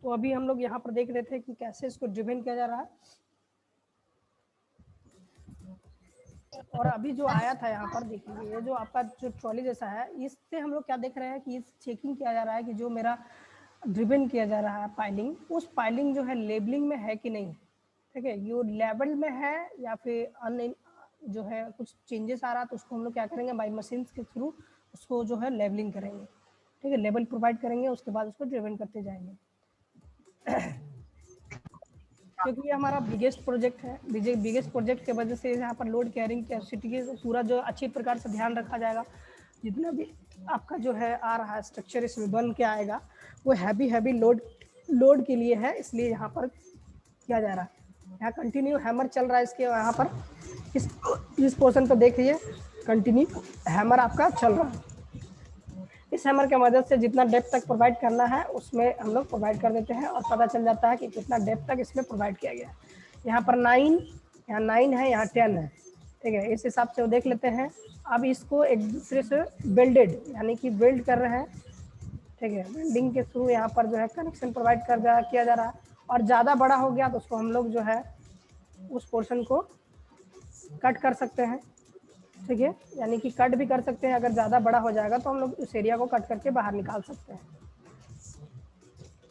तो अभी हम लोग यहाँ पर देख रहे थे कि कैसे इसको ड्रिवन किया जा रहा है। और अभी जो आया था यहाँ पर देखिए, ये जो आपका जो ट्रॉली जैसा है, इससे हम लोग क्या देख रहे हैं कि इस चेकिंग किया जा रहा है कि जो मेरा ड्रिवन किया जा रहा है पाइलिंग, उस पाइलिंग जो है लेबलिंग में है कि नहीं। ठीक है, ये लेवल में है या फिर अन जो है कुछ चेंजेस आ रहा है, तो उसको हम लोग क्या करेंगे, बाई मशीन के थ्रू उसको जो है लेबलिंग करेंगे। ठीक है, लेबल प्रोवाइड करेंगे, उसके बाद उसको ड्रिवन करते जाएंगे। क्योंकि ये हमारा बिगेस्ट प्रोजेक्ट है, बिगेस्ट प्रोजेक्ट की वजह से यहाँ पर लोड कैरिंग कैपेसिटी के पूरा जो अच्छी प्रकार से ध्यान रखा जाएगा। जितना भी आपका जो है आ रहा है स्ट्रक्चर इसमें बन के आएगा, वो हैवी लोड के लिए है, इसलिए यहाँ पर किया जा रहा है। यहाँ कंटिन्यू हैमर चल रहा है इसके यहाँ पर, इस पोर्शन पर देखिए कंटिन्यू हैमर आपका चल रहा है। इस हैमर की मदद से जितना डेप्थ तक प्रोवाइड करना है उसमें हम लोग प्रोवाइड कर देते हैं और पता चल जाता है कि कितना डेप्थ तक इसमें प्रोवाइड किया गया है। यहाँ पर 9, यहाँ 9 है, यहाँ 10 है। ठीक है, इस हिसाब से वो देख लेते हैं। अब इसको एक दूसरे से वेल्डेड यानी कि वेल्ड कर रहे हैं। ठीक है, वेल्डिंग के थ्रू यहाँ पर जो है कनेक्शन प्रोवाइड किया जा रहा है। और ज़्यादा बड़ा हो गया तो उसको हम लोग जो है उस पोर्शन को कट कर सकते हैं। ठीक है, यानी कि कट भी कर सकते हैं, अगर ज़्यादा बड़ा हो जाएगा तो हम लोग उस एरिया को कट करके बाहर निकाल सकते हैं।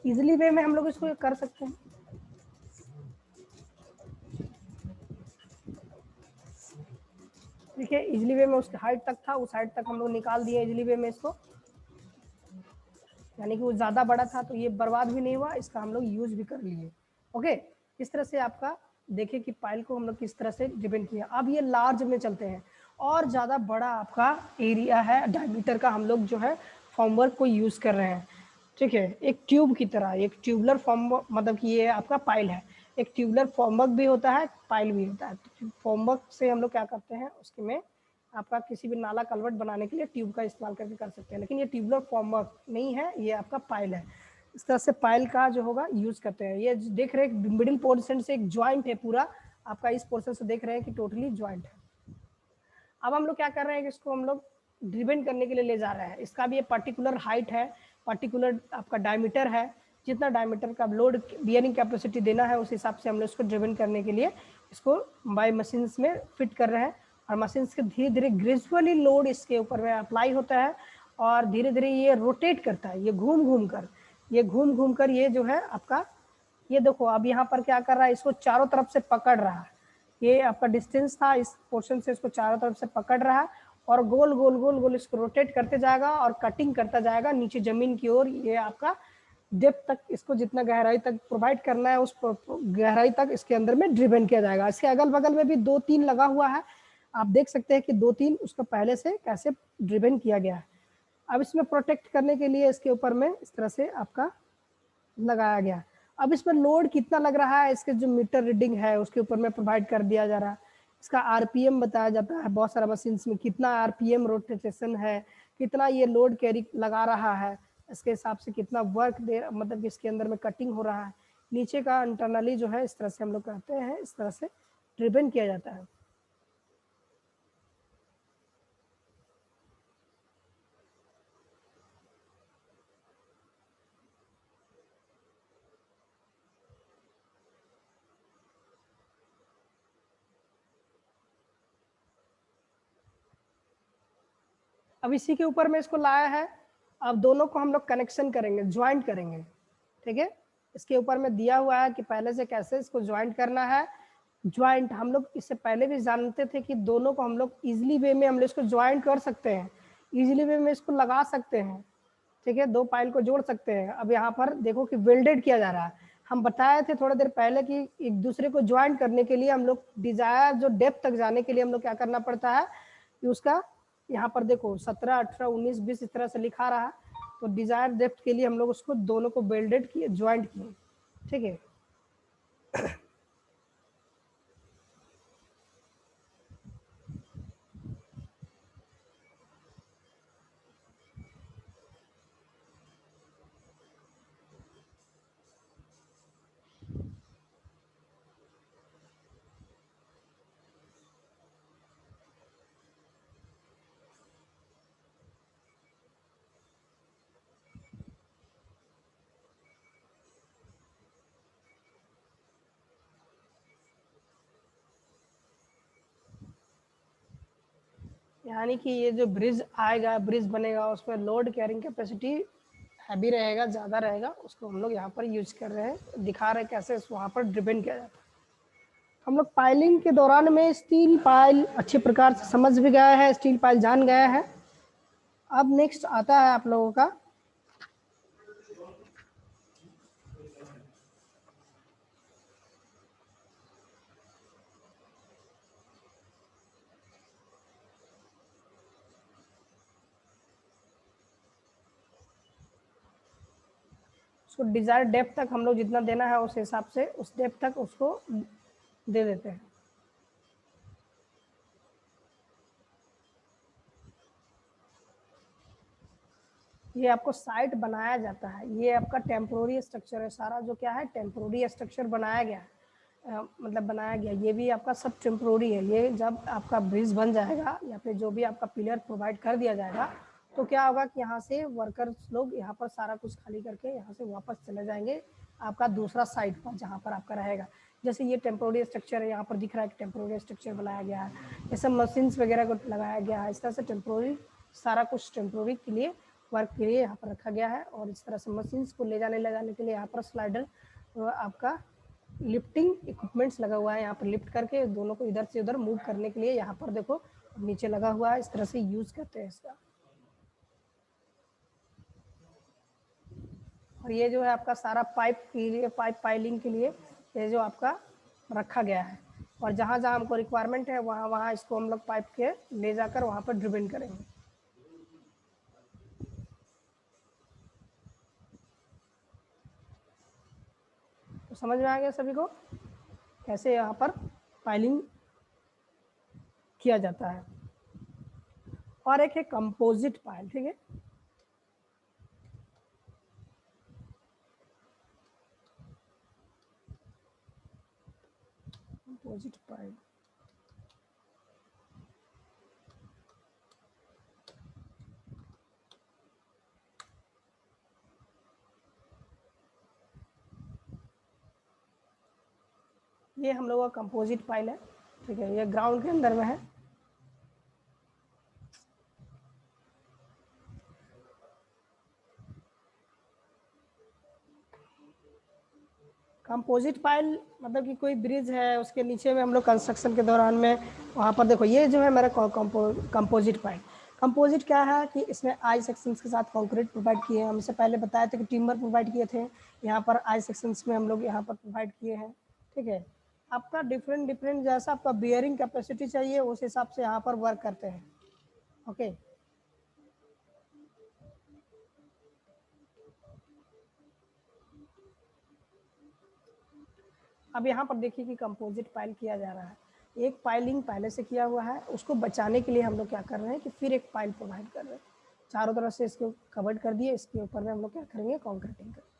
इजीली वे में हम लोग इसको कर सकते हैं। ठीक है, इजीली वे में उसके हाइट तक था, उस हाइट तक हम लोग निकाल दिए इजीली वे में इसको, यानी कि वो ज़्यादा बड़ा था तो ये बर्बाद भी नहीं हुआ, इसका हम लोग यूज भी कर लिए। ओके, इस तरह से आपका देखिए कि पाइल को हम लोग किस तरह से डिपेंड किया। अब ये लार्ज में चलते हैं, और ज़्यादा बड़ा आपका एरिया है डायमीटर का, हम लोग जो है फॉर्मवर्क को यूज़ कर रहे हैं। ठीक है, एक ट्यूब की तरह, एक ट्यूबलर फॉर्म, मतलब कि ये आपका पाइल है। एक ट्यूबलर फॉर्मवर्क भी होता है, पाइल भी होता है। तो फॉर्मवर्क से हम लोग क्या करते हैं, उसके में आपका किसी भी नाला कलवट बनाने के लिए ट्यूब का इस्तेमाल करके कर सकते हैं, लेकिन ये ट्यूबलर फॉर्मवर्क नहीं है, ये आपका पाइल है। इस तरह से पाइल का जो होगा यूज करते हैं। ये देख रहे हैं मिडिल पोर्शन से एक ज्वाइंट है पूरा आपका, इस पोर्शन से देख रहे हैं कि टोटली ज्वाइंट है। अब हम लोग क्या कर रहे हैं कि इसको हम लोग ड्रिवेन करने के लिए ले जा रहे हैं। इसका भी एक पर्टिकुलर हाइट है, पर्टिकुलर आपका डायमीटर है। जितना डायमीटर का लोड बियरिंग कैपेसिटी देना है उस हिसाब से हम लोग इसको ड्रिवेन करने के लिए इसको बाय मशीन में फिट कर रहे हैं। और मशीन के धीरे धीरे ग्रेजुअली लोड इसके ऊपर में अप्लाई होता है, और धीरे धीरे ये रोटेट करता है, ये घूम घूम कर ये जो है आपका, ये देखो अब यहाँ पर क्या कर रहा है, इसको चारों तरफ से पकड़ रहा है। ये आपका डिस्टेंस था, इस पोर्शन से इसको चारों तरफ से पकड़ रहा है, और गोल गोल गोल गोल इसको रोटेट करते जाएगा और कटिंग करता जाएगा नीचे जमीन की ओर। ये आपका डेप्थ तक, इसको जितना गहराई तक प्रोवाइड करना है उस गहराई तक इसके अंदर में ड्रिवेन किया जाएगा। इसके अगल बगल में भी 2-3 लगा हुआ है, आप देख सकते हैं कि 2-3 उसका पहले से कैसे ड्रिवेन किया गया है। अब इसमें प्रोटेक्ट करने के लिए इसके ऊपर में इस तरह से आपका लगाया गया। अब इसमें लोड कितना लग रहा है, इसके जो मीटर रीडिंग है उसके ऊपर में प्रोवाइड कर दिया जा रहा है। इसका आरपीएम बताया जाता है, बहुत सारा मशीन में कितना आरपीएम रोटेशन है, कितना ये लोड कैरी लगा रहा है, इसके हिसाब से कितना वर्क दे, मतलब इसके अंदर में कटिंग हो रहा है। नीचे का इंटरनली जो है इस तरह से हम लोग कहते हैं, इस तरह से ड्रिवेन किया जाता है। अब इसी के ऊपर में इसको लाया है। अब दोनों को हम लोग कनेक्शन करेंगे, ज्वाइंट करेंगे। ठीक है, इसके ऊपर में दिया हुआ है कि पहले से कैसे इसको ज्वाइंट करना है। ज्वाइंट हम लोग इससे पहले भी जानते थे कि दोनों को हम लोग इजिली वे में हम लोग इसको ज्वाइंट कर सकते हैं, इजिली वे में इसको लगा सकते हैं। ठीक है, दो पाइल को जोड़ सकते हैं। अब यहाँ पर देखो कि वेल्डेड किया जा रहा है। हम बताए थे थोड़ा देर पहले कि एक दूसरे को ज्वाइंट करने के लिए हम लोग डिजायर जो डेप्थ तक जाने के लिए हम लोग क्या करना पड़ता है कि उसका यहाँ पर देखो 17, 18, 19, 20 इस तरह से लिखा रहा है। तो डिजायर डेप्थ के लिए हम लोग उसको दोनों को वेल्डेड किए, ज्वाइंट किए। ठीक है, यानी कि ये जो ब्रिज आएगा, ब्रिज बनेगा, उसमें लोड कैरिंग कैपेसिटी हैवी रहेगा, ज़्यादा रहेगा, उसको हम लोग यहाँ पर यूज कर रहे हैं, दिखा रहे हैं कैसे वहाँ पर डिपेंड किया जाता है। हम लोग पाइलिंग के दौरान में स्टील पाइल अच्छे प्रकार से समझ भी गया है, स्टील पाइल जान गया है। अब नेक्स्ट आता है आप लोगों का उसको डिजायर डेप्थ तक हम लोग जितना देना है उस हिसाब से उस डेप्थ तक उसको दे देते हैं। ये आपको साइट बनाया जाता है, ये आपका टेम्पोररी स्ट्रक्चर है, सारा जो क्या है टेम्पोररी स्ट्रक्चर बनाया गया है, मतलब बनाया गया, ये भी आपका सब टेम्पोररी है। ये जब आपका ब्रिज बन जाएगा या फिर जो भी आपका पिलर प्रोवाइड कर दिया जाएगा तो क्या होगा कि यहाँ से वर्कर्स लोग यहाँ पर सारा कुछ खाली करके यहाँ से वापस चले जाएंगे आपका दूसरा साइट पर जहाँ पर आपका रहेगा। जैसे ये टेम्पोररी स्ट्रक्चर है, यहाँ पर दिख रहा है कि टेम्पोररी स्ट्रक्चर बनाया गया है, ये सब मशीन्स वगैरह को लगाया गया है, इस तरह से टेम्पोररी सारा कुछ टेम्पोररी के लिए वर्क के लिए यहाँ पर रखा गया है। और इस तरह से मशीन्स को ले जाने के लिए यहाँ पर स्लाइडर आपका लिफ्टिंग इक्विपमेंट्स लगा हुआ है, यहाँ पर लिफ्ट करके दोनों को इधर से उधर मूव करने के लिए यहाँ पर देखो नीचे लगा हुआ है, इस तरह से यूज करते हैं इसका। और ये जो है आपका सारा पाइप के लिए, पाइप पाइलिंग के लिए ये जो आपका रखा गया है, और जहाँ जहाँ हमको रिक्वायरमेंट है वहाँ वहाँ इसको हम लोग पाइप के ले जाकर वहाँ पर ड्रिबिन करेंगे। तो समझ में आ गया सभी को कैसे यहाँ पर पाइलिंग किया जाता है। और एक है कंपोजिट पाइल, ठीक है, कंपोजिट पाइल। ये हम लोगों का कंपोजिट पाइल है, ठीक है, ये ग्राउंड के अंदर में है। कंपोजिट पाइल मतलब कि कोई ब्रिज है उसके नीचे में हम लोग कंस्ट्रक्शन के दौरान में वहाँ पर देखो ये जो है मेरा कंपोजिट पाइल। कंपोजिट क्या है कि इसमें आई सेक्शंस के साथ कंक्रीट प्रोवाइड किए हैं, हमसे पहले बताए थे कि टिम्बर प्रोवाइड किए थे, यहाँ पर आई सेक्शंस में हम लोग यहाँ पर प्रोवाइड किए हैं, ठीक है। आपका डिफरेंट जैसा आपका बियरिंग कैपेसिटी चाहिए उस हिसाब से यहाँ पर वर्क करते हैं, ओके। अब यहाँ पर देखिए कि कंपोजिट पाइल किया जा रहा है, एक पाइलिंग पहले से किया हुआ है, उसको बचाने के लिए हम लोग क्या कर रहे हैं कि फिर एक पाइल प्रोवाइड कर रहे हैं, चारों तरफ से इसको कवर्ड कर दिए, इसके ऊपर में हम लोग क्या करेंगे कॉन्क्रीटिंग करेंगे।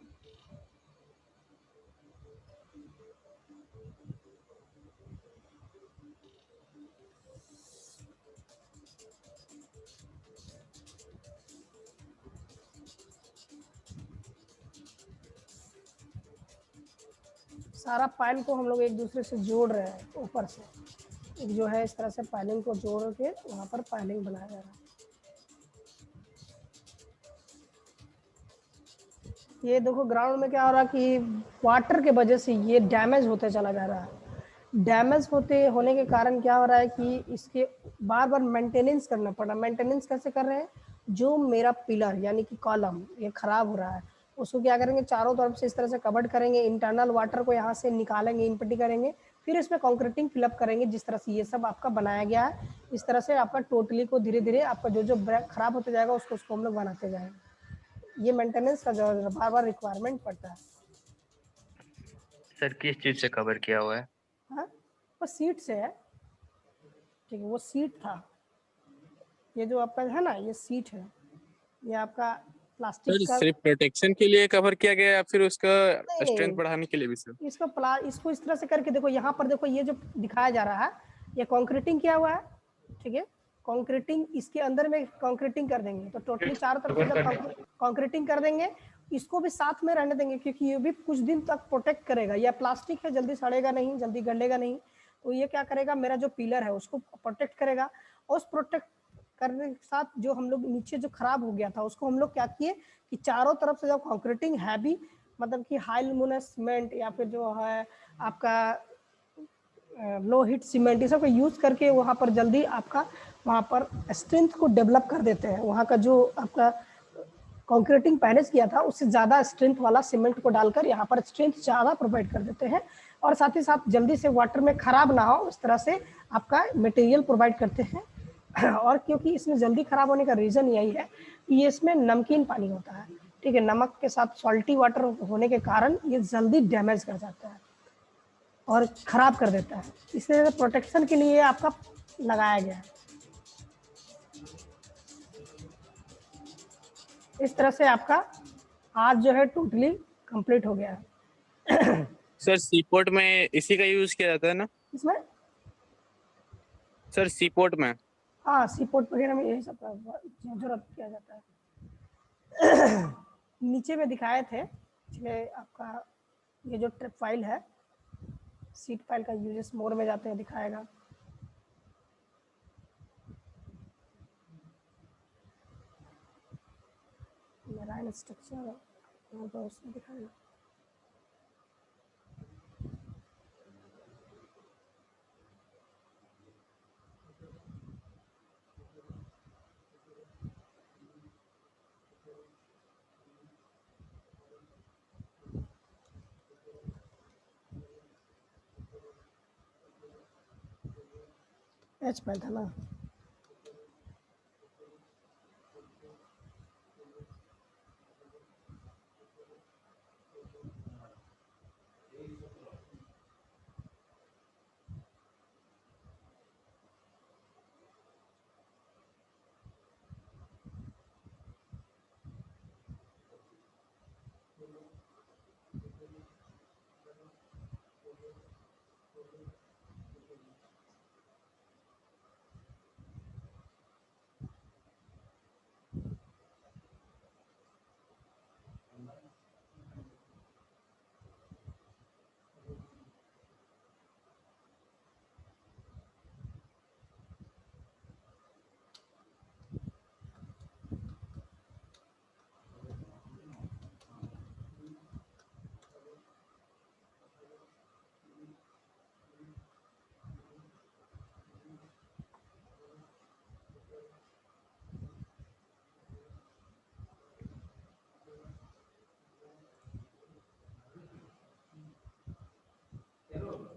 सारा पाइल को हम लोग एक दूसरे से जोड़ रहे हैं ऊपर से, एक जो है इस तरह से पाइलिंग को जोड़ के वहाँ पर पाइलिंग बनाया जा रहा है। ये देखो ग्राउंड में क्या हो रहा है कि वाटर के वजह से ये डैमेज होते चला जा रहा है। डैमेज होने के कारण क्या हो रहा है कि इसके बार बार मेंटेनेंस करना पड़ रहा है। मेंटेनेंस कैसे कर रहे हैं, जो मेरा पिलर यानी कि कॉलम ये खराब हो रहा है उसको क्या करेंगे चारों तरफ से इस तरह से कवर्ड करेंगे, इंटरनल वाटर को यहाँ से निकालेंगे, इनपट्टी करेंगे, फिर इसमें कंक्रीटिंग फिलअप करेंगे। जिस तरह से ये सब आपका बनाया गया है इस तरह से आपका टोटली को धीरे धीरे आपका जो जो खराब होते जाएगा उसको हम लोग बनाते जाएंगे। ये मेंटेनेंस का जो बार बार रिक्वायरमेंट पड़ता है। सर किस चीज से कवर किया हुआ है? हाँ वो सीट से है, ठीक है, वो सीट था, ये जो आपका है ना ये सीट है, ये आपका प्लास्टिक सर का सिर्फ प्रोटेक्शन के लिए कवर किया गया या फिर उसका स्ट्रेंथ नहीं, बढ़ाने के लिए भी सर? इसको इस तरह से करके देखो, यहाँ पर देखो ये जो दिखाया जा रहा है ये कंक्रीटिंग किया हुआ है, ठीक है, कंक्रीटिंग इसके अंदर में कंक्रीटिंग कर देंगे तो टोटली चारों तरफ से जब कंक्रीटिंग कर देंगे इसको भी साथ में रहने देंगे क्योंकि ये भी कुछ दिन तक प्रोटेक्ट करेगा। यह प्लास्टिक है, जल्दी सड़ेगा नहीं, जल्दी गलेगा नहीं, तो ये क्या करेगा मेरा जो पिलर है उसको प्रोटेक्ट करेगा। और उस करने के साथ जो हम लोग नीचे जो खराब हो गया था उसको हम लोग क्या किए कि चारों तरफ से जब कंक्रीटिंग हैवी मतलब कि हाई लुमिनस सीमेंट या फिर जो है आपका लो हीट सीमेंट, ये सब का यूज़ करके वहाँ पर जल्दी आपका वहाँ पर स्ट्रेंथ को डेवलप कर देते हैं। वहाँ का जो आपका कंक्रीटिंग पहले किया था उससे ज़्यादा स्ट्रेंथ वाला सीमेंट को डालकर यहाँ पर स्ट्रेंथ ज़्यादा प्रोवाइड कर देते हैं और साथ ही साथ जल्दी से वाटर में खराब ना हो उस तरह से आपका मटेरियल प्रोवाइड करते हैं। और क्योंकि इसमें जल्दी खराब होने का रीज़न यही है कि ये इसमें नमकीन पानी होता है, ठीक है, नमक के साथ सॉल्टी वाटर होने के कारण ये जल्दी डैमेज कर जाता है और ख़राब कर देता है। इसलिए प्रोटेक्शन के लिए आपका लगाया गया है। इस तरह से आपका आज जो है टोटली कंप्लीट हो गया है। सर सीपोर्ट में इसी का यूज किया जाता है ना? इसमें सर सीपोर्ट में हाँ सीपोर्ट वगैरह में यही सब का जरूरत किया जाता है। नीचे में दिखाए थे पिछले आपका ये जो ट्रिप फाइल है, सीट फाइल का यूजेस मोर में जाते हैं दिखाएगा। मेराइन स्ट्रक्चर तो उसमें दिखाएगा। एच फाइल था ना,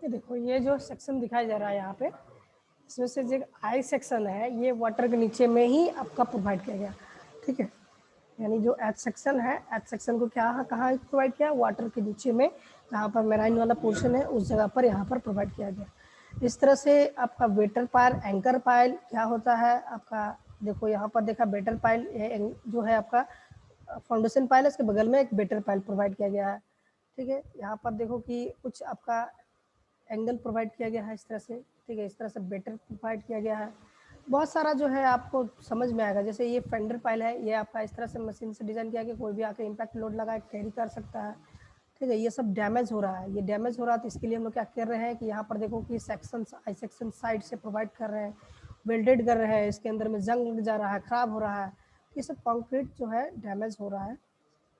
ये देखो ये जो सेक्शन दिखाया जा रहा है यहाँ पे, इसमें से जो आई सेक्शन है ये वाटर के नीचे में ही आपका प्रोवाइड किया गया, ठीक है। यानी जो एच सेक्शन है, एच सेक्शन को क्या कहाँ प्रोवाइड किया, वाटर के नीचे में जहाँ पर मेराइन वाला पोर्शन है उस जगह पर यहाँ पर प्रोवाइड किया गया। इस तरह से आपका वेटर पाइल, एंकर पाइल क्या होता है आपका, देखो यहाँ पर देखा बेटर पाइल जो है आपका फाउंडेशन पाइल है, इसके बगल में एक बेटर पाइल प्रोवाइड किया गया है, ठीक है। यहाँ पर देखो कि कुछ आपका एंगल प्रोवाइड किया गया है इस तरह से, ठीक है, इस तरह से बेटर प्रोवाइड किया गया है। बहुत सारा जो है आपको समझ में आएगा। जैसे ये फेंडर पाइल है, ये आपका इस तरह से मशीन से डिज़ाइन किया गया, कोई भी आके इम्पैक्ट लोड लगा कैरी कर सकता है, ठीक है। ये सब डैमेज हो रहा है, ये डैमेज हो रहा है तो इसके लिए हम लोग क्या कर रहे हैं कि यहाँ पर देखो कि सेक्शन आई सेक्शन साइड से प्रोवाइड कर रहे हैं, वेल्डेड कर रहे हैं, इसके अंदर में जंग लग जा रहा है, ख़राब हो रहा है, ये सब कॉन्क्रीट जो है डैमेज हो रहा है,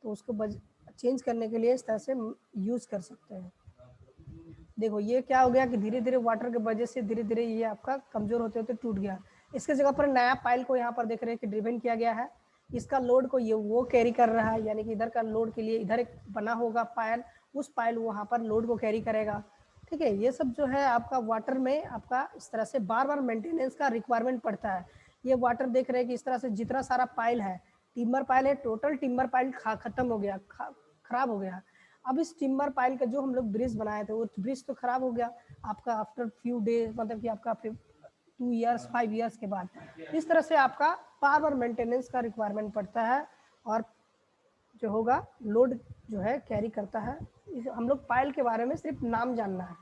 तो उसको चेंज करने के लिए इस तरह से यूज़ कर सकते हैं। देखो ये क्या हो गया कि धीरे धीरे वाटर के वजह से धीरे धीरे ये आपका कमज़ोर होते होते टूट गया। इसके जगह पर नया पाइल को यहाँ पर देख रहे हैं कि ड्रिवन किया गया है, इसका लोड को ये वो कैरी कर रहा है, यानी कि इधर का लोड के लिए इधर एक बना होगा पाइल, उस पाइल वहाँ पर लोड को कैरी करेगा, ठीक है। ये सब जो है आपका वाटर में आपका इस तरह से बार बार मेंटेनेंस का रिक्वायरमेंट पड़ता है। ये वाटर देख रहे हैं कि इस तरह से जितना सारा पाइल है, टिम्बर पाइल है, टोटल टिम्बर पाइल खत्म हो गया, खराब हो गया। अब इस टिम्बर पाइल का जो हम लोग ब्रिज बनाए थे वो ब्रिज तो खराब हो गया आपका आफ्टर फ्यू डेज, मतलब कि आपका 2 ईयर्स 5 ईयर्स के बाद। इस तरह से आपका बार बार मेंटेनेंस का रिक्वायरमेंट पड़ता है और जो होगा लोड जो है कैरी करता है। हम लोग पाइल के बारे में सिर्फ नाम जानना है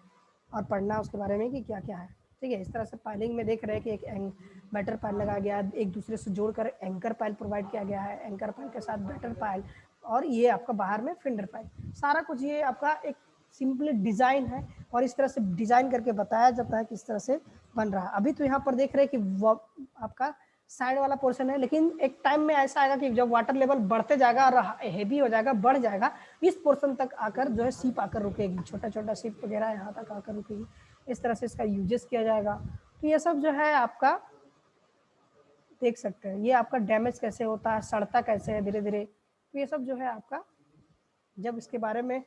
और पढ़ना उसके बारे में कि क्या क्या है, ठीक है। इस तरह से पाइलिंग में देख रहे हैं कि एक बेटर पाइल लगाया गया, एक दूसरे से जोड़कर एंकर पाइल प्रोवाइड किया गया है, एंकर पाइल के साथ बेटर पाइल, और ये आपका बाहर में फेंडर पाइल, सारा कुछ ये आपका एक सिंपली डिज़ाइन है और इस तरह से डिज़ाइन करके बताया जाता है कि इस तरह से बन रहा है। अभी तो यहाँ पर देख रहे हैं कि आपका साइड वाला पोर्शन है, लेकिन एक टाइम में ऐसा आएगा कि जब वाटर लेवल बढ़ते जाएगा और हेवी हो जाएगा, बढ़ जाएगा, इस पोर्शन तक आकर जो है सीप आकर रुकेगी, छोटा छोटा सीप वगैरह यहाँ तक आकर रुकेगी। इस तरह से इसका यूजेस किया जाएगा। तो ये सब जो है आपका देख सकते हैं, ये आपका डैमेज कैसे होता है, सड़ता कैसे है धीरे धीरे। तो ये सब जो है आपका जब इसके बारे में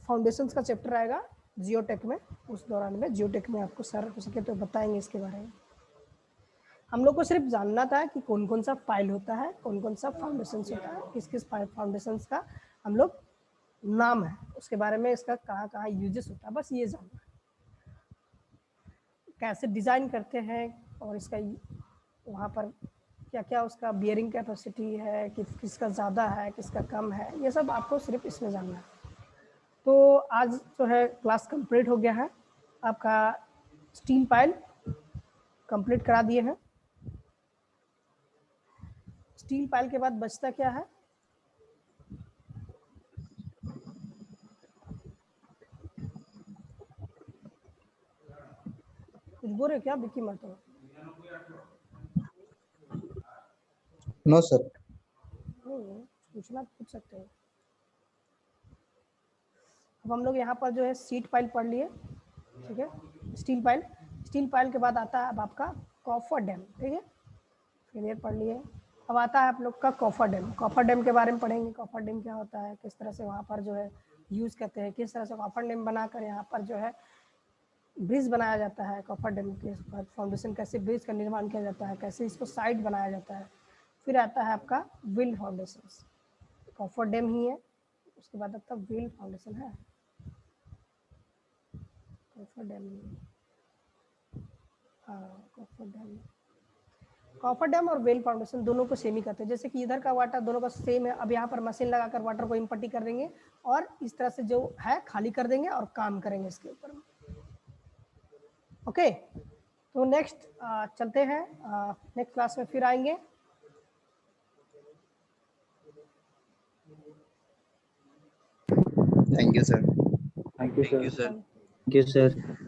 फाउंडेशंस का चैप्टर आएगा जियोटेक में, उस दौरान में जियोटेक में आपको सर हो सके तो बताएंगे इसके बारे में। हम लोग को सिर्फ जानना था कि कौन कौन सा फाइल होता है, कौन कौन सा फाउंडेशंस होता है, किस किस फाउंडेशंस का हम लोग नाम है, उसके बारे में इसका कहाँ कहाँ यूजेस होता है, बस ये जानना है। कैसे डिज़ाइन करते हैं और इसका वहाँ पर क्या क्या उसका बियरिंग कैपेसिटी है, किसका ज़्यादा है किसका कम है, ये सब आपको सिर्फ इसमें जानना है। तो आज जो है क्लास कंप्लीट हो गया है, आपका स्टील पाइल कंप्लीट करा दिए हैं। स्टील पाइल के बाद बचता क्या है, कुछ बोल रहे क्या बिक्की मरतो? No sir. पूछना पूछ सकते हैं। अब हम लोग यहाँ पर जो है सीट पाइल पढ़ लिए, ठीक है, स्टील पाइल। स्टील पाइल के बाद आता है अब आपका कॉफर डैम, ठीक है, क्लियर पढ़ लिए। अब आता है आप लोग का कॉफर डैम। कॉफर डैम के बारे में पढ़ेंगे, कॉफर डैम क्या होता है, किस तरह से वहाँ पर जो है यूज़ करते हैं, किस तरह से कॉफर डैम बनाकर यहाँ पर जो है ब्रिज बनाया जाता है। कॉफर डैम के बाद फाउंडेशन कैसे ब्रिज का निर्माण किया जाता है, कैसे इसको साइड बनाया जाता है। फिर आता है आपका व्हील फाउंडेशन, कॉफर डैम ही है, उसके बाद आता है व्हील फाउंडेशन है, कॉफर डैम, हाँ कॉफर डैम। कॉफर डैम और वेल फाउंडेशन दोनों को सेम ही करते हैं, जैसे कि इधर का वाटर दोनों का सेम है। अब यहाँ पर मशीन लगाकर वाटर को इम्पट्टी कर देंगे और इस तरह से जो है खाली कर देंगे और काम करेंगे इसके ऊपर। ओके, तो नेक्स्ट चलते हैं, नेक्स्ट क्लास में फिर आएंगे। Thank you sir. Thank you sir. Thank you, sir.